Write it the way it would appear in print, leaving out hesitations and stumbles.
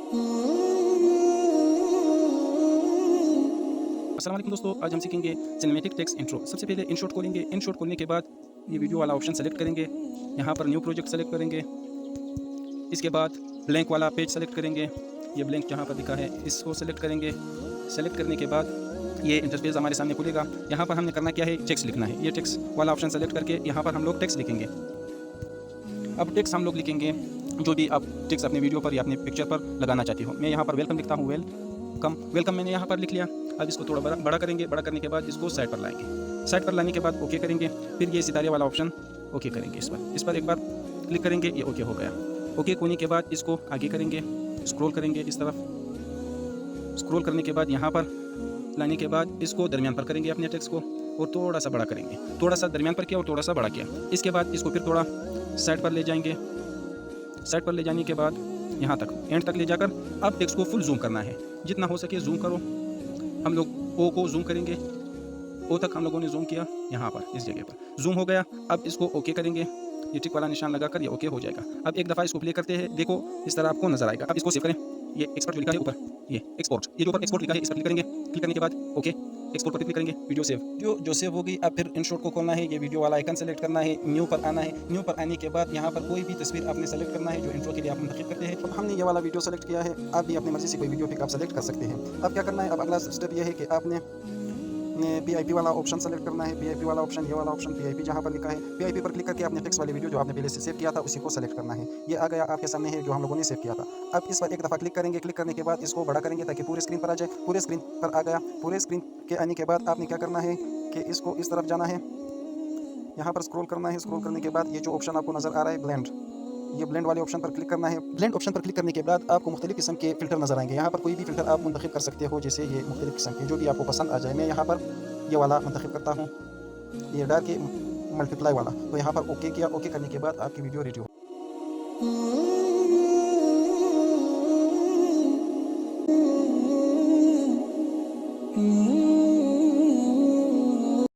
अस्सलाम वालेकुम दोस्तों, आज हम सीखेंगे सिनेमैटिक टेक्स्ट इंट्रो। सबसे पहले इनशॉट खोलेंगे। इनशॉट खोलने के बाद ये वीडियो वाला ऑप्शन सेलेक्ट करेंगे। यहाँ पर न्यू प्रोजेक्ट सेलेक्ट करेंगे। इसके बाद ब्लैंक वाला पेज सेलेक्ट करेंगे। ये ब्लैंक जहाँ पर दिखा है इसको सेलेक्ट करेंगे। सेलेक्ट करने के बाद ये इंटरफेस हमारे सामने खुलेगा। यहाँ पर हमने करना क्या है, टेक्स्ट लिखना है। ये टेक्स्ट वाला ऑप्शन सेलेक्ट करके यहाँ पर हम लोग टेक्स्ट लिखेंगे। अब टेक्स्ट हम लोग लिखेंगे जो भी आप टेक्स्ट अपने वीडियो पर या अपने पिक्चर पर लगाना चाहती हो। मैं यहाँ पर वेलकम लिखता हूँ। वेलकम मैंने यहाँ पर लिख लिया। अब इसको थोड़ा बड़ा करेंगे। बड़ा करने के बाद इसको साइड पर लाएंगे। साइड पर लाने के बाद ओके करेंगे। फिर ये सितारे वाला ऑप्शन ओके करेंगे। इस पर एक बार क्लिक करेंगे, ये ओके हो गया। ओके होने के बाद इसको आगे करेंगे, स्क्रॉल करेंगे इस तरफ। स्क्रॉल करने के बाद यहाँ पर लाने के बाद इसको दरमियान पर करेंगे अपने टेक्स्ट को और थोड़ा सा बड़ा करेंगे। थोड़ा सा दरमियान पर किया और थोड़ा सा बड़ा किया। इसके बाद इसको फिर थोड़ा साइड पर ले जाएंगे। साइड पर ले जाने के बाद यहाँ तक एंड तक ले जाकर अब टेक्स्ट को फुल जूम करना है। जितना हो सके जूम करो। हम लोग ओ को जूम करेंगे। ओ तक हम लोगों ने जूम किया। यहाँ पर इस जगह पर जूम हो गया। अब इसको ओके करेंगे। ये टिक वाला निशान लगाकर ये ओके हो जाएगा। अब एक दफ़ा इसको प्ले करते हैं। देखो इस तरह आपको नजर आएगा। अब इसको सेव करें। ये एक्सपोर्ट लिखा है ऊपर, ये एक्सपोर्ट, ये जो ऊपर एक्सपोर्ट लिखा है इस पर क्लिक करेंगे। क्लिक करने के बाद ओके एक्सपोर्ट पर क्लिक करेंगे। वीडियो सेव, वीडियो जो सेव होगी। अब फिर इनशॉट को खोलना है। ये वीडियो वाला आइकन सेलेक्ट करना है। न्यू पर आना है। न्यू पर आने के बाद यहाँ पर कोई भी तस्वीर आपने सेलेक्ट करना है जो इंट्रो के लिए आप मुंतखब करते हैं। अब हमने ये वाला वीडियो सेलेक्ट किया है। आप भी अपनी मर्जी से कोई वीडियो पिक आप सेलेक्ट कर सकते हैं। अब क्या करना है, अब अगला स्टेप ये है कि आपने PIP वाला ऑप्शन सेलेक्ट करना है। PIP वाला ऑप्शन, ये वाला ऑप्शन PIP जहाँ पर लिखा है PIP पर क्लिक करके आपने टेक्स्ट वाली वीडियो जो आपने पहले से सेव किया था उसी को सेलेक्ट करना है। ये आ गया आपके सामने है जो हम लोगों ने सेव किया था। अब इस पर एक दफ़ा क्लिक करेंगे। क्लिक करने के बाद इसको बड़ा करेंगे ताकि पूरे स्क्रीन पर आ जाए। पूरे स्क्रीन पर आ गया। पूरे स्क्रीन के आने के बाद आपने क्या करना है कि इसको इस तरफ जाना है। यहाँ पर स्क्रॉल करना है। स्क्रॉल करने के बाद ये जो ऑप्शन आपको नज़र आ रहा है ब्लेंड, ये ब्लेंड वाले ऑप्शन पर क्लिक करना है। ब्लेंड ऑप्शन पर क्लिक करने के बाद आपको मुख्तलिफ किस्म के फ़िल्टर नज़र आएंगे। यहाँ पर कोई भी फ़िल्टर आप मुंतखब कर सकते हो, जैसे ये मुख्तलिफ किस्म के जो भी आपको पसंद आ जाए। मैं यहाँ पर ये वाला मुंतखब करता हूँ, ये डार्क मल्टीप्लाई वाला। तो यहाँ पर ओके किया। ओके करने के बाद आपकी वीडियो रेडी हो।